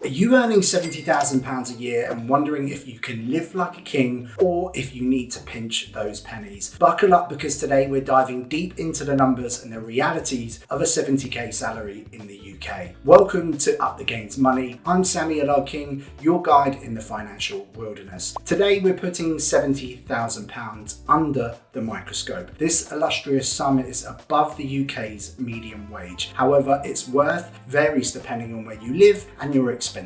Are you earning £70,000 a year and wondering if you can live like a king or if you need to pinch those pennies? Buckle up, because today we're diving deep into the numbers and the realities of a 70k salary in the UK. Welcome to Up the Game's Money. I'm Sammy Ellard-King, your guide in the financial wilderness. Today we're putting £70,000 under the microscope. This illustrious sum is above the UK's median wage. However, its worth varies depending on where you live and your expenses.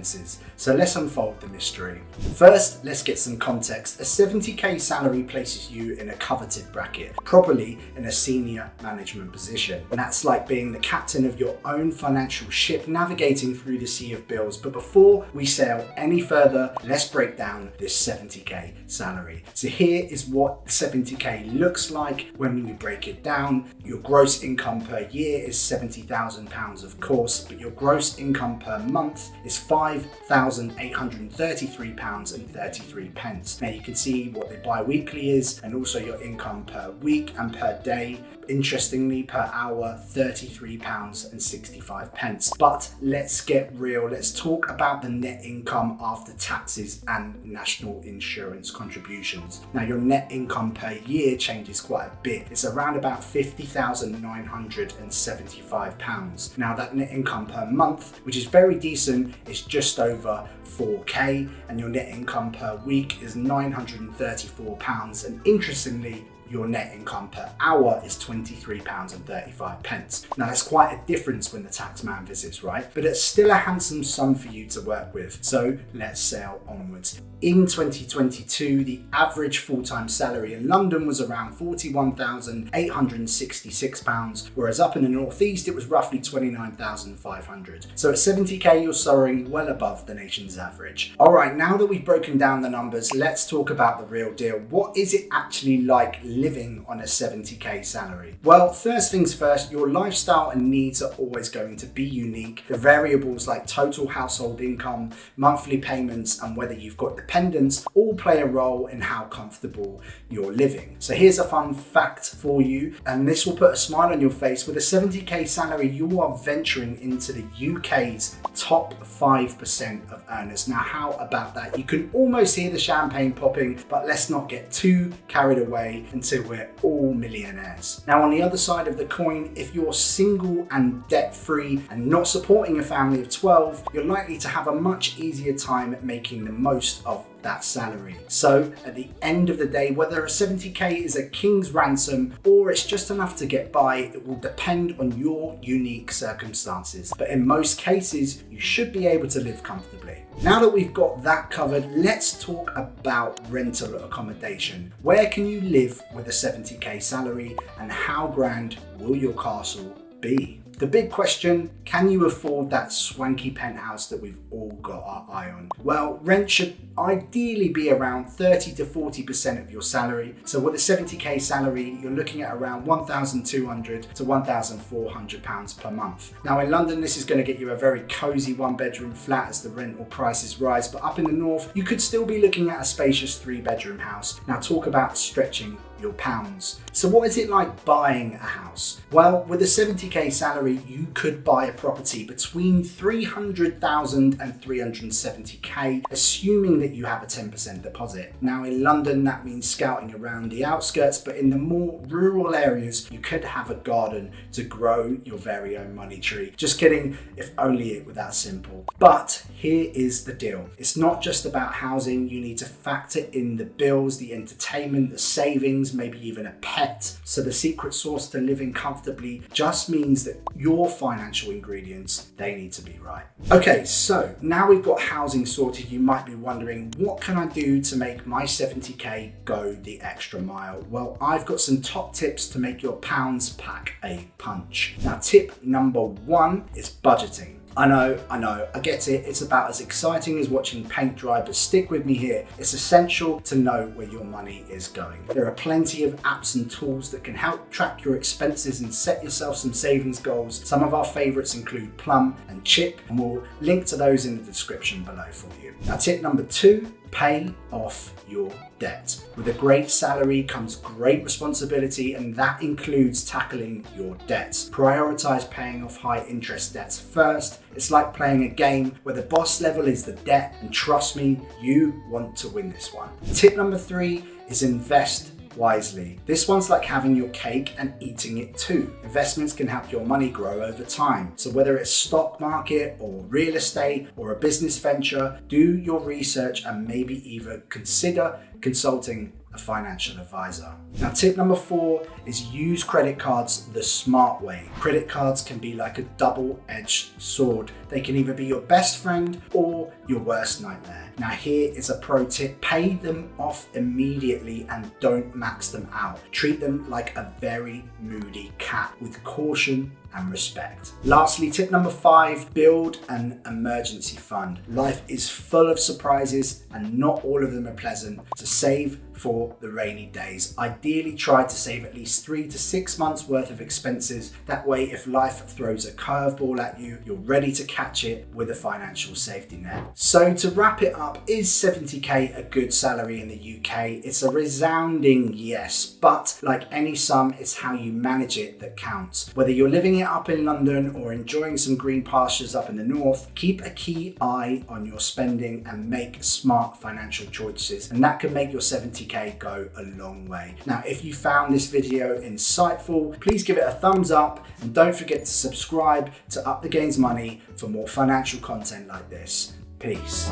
So let's unfold the mystery. First, let's get some context. A 70k salary places you in a coveted bracket, probably in a senior management position. And that's like being the captain of your own financial ship, navigating through the sea of bills. But before we sail any further, let's break down this 70k salary. So here is what 70k looks like when we break it down. Your gross income per year is £70,000, of course, but your gross income per month is £5,833.33. Now you can see what the bi-weekly is, and also your income per week and per day. Interestingly, per hour, £33.65. But let's get real. Let's talk about the net income after taxes and national insurance contributions. Now, your net income per year changes quite a bit. It's around about £50,975. Now, that net income per month, which is very decent, is just over 4k, and your net income per week is £934. And interestingly, your net income per hour is £23.35. Now that's quite a difference when the tax man visits, right? But it's still a handsome sum for you to work with. So let's sail onwards. In 2022, the average full-time salary in London was around £41,866, whereas up in the northeast it was roughly £29,500. So at 70k you're soaring well above the nation's average. All right, now that we've broken down the numbers, let's talk about the real deal. What is it actually like living on a 70k salary? Well, first things first, your lifestyle and needs are always going to be unique. The variables like total household income, monthly payments, and whether you've got dependents all play a role in how comfortable you're living. So here's a fun fact for you, and this will put a smile on your face. With a 70k salary, you are venturing into the UK's top 5% of earners. Now, how about that? You can almost hear the champagne popping, but let's not get too carried away until we're all millionaires. Now, on the other side of the coin, if you're single and debt-free and not supporting a family of 12, you're likely to have a much easier time making the most of that salary. So at the end of the day, whether a 70k is a king's ransom or it's just enough to get by, it will depend on your unique circumstances. But in most cases, you should be able to live comfortably. Now that we've got that covered, let's talk about rental accommodation. Where can you live with a 70k salary, and how grand will your castle be? The big question, can you afford that swanky penthouse that we've all got our eye on? Well, rent should ideally be around 30 to 40% of your salary. So with a 70k salary, you're looking at around £1,200 to £1,400 per month. Now in London, this is going to get you a very cozy one-bedroom flat as the rental prices rise. But up in the north, you could still be looking at a spacious 3-bedroom house. Now talk about stretching your pounds. So what is it like buying a house? Well, with a 70k salary, you could buy a property between 300,000 and 370k, assuming that you have a 10% deposit. Now in London, that means scouting around the outskirts, but in the more rural areas, you could have a garden to grow your very own money tree. Just kidding, if only it were that simple. But here is the deal. It's not just about housing. You need to factor in the bills, the entertainment, the savings, maybe even a pet. So the secret sauce to living comfortably just means that your financial ingredients, they need to be right. Okay, so now we've got housing sorted, you might be wondering, what can I do to make my 70k go the extra mile? Well, I've got some top tips to make your pounds pack a punch. Now, tip number 1 is budgeting. I know, I get it. It's about as exciting as watching paint dry, but stick with me here. It's essential to know where your money is going. There are plenty of apps and tools that can help track your expenses and set yourself some savings goals. Some of our favorites include Plum and Chip, and we'll link to those in the description below for you. Now, tip number 2, pay off your debt. With a great salary comes great responsibility, and that includes tackling your debts. Prioritize paying off high interest debts first, It's like playing a game where the boss level is the debt, and trust me, you want to win this one. Tip number 3 is invest wisely. This one's like having your cake and eating it too. Investments can help your money grow over time. So whether it's stock market or real estate or a business venture, do your research and maybe even consider consulting a financial advisor. Now, tip number 4 is use credit cards the smart way. Credit cards can be like a double-edged sword. They can either be your best friend or your worst nightmare. Now, here is a pro tip. Pay them off immediately and don't max them out. Treat them like a very moody cat with caution and respect. Lastly, tip number 5, build an emergency fund. Life is full of surprises and not all of them are pleasant, so save for the rainy days. Ideally, try to save at least 3 to 6 months worth of expenses. That way, if life throws a curveball at you, you're ready to catch it with a financial safety net. So to wrap it up, is 70k a good salary in the UK? It's a resounding yes, but like any sum, it's how you manage it that counts. Whether you're living it up in London or enjoying some green pastures up in the north, keep a key eye on your spending and make smart financial choices, and that can make your 70k go a long way. Now, if you found this video insightful, please give it a thumbs up and don't forget to subscribe to Up the Gains Money for more financial content like this. Peace.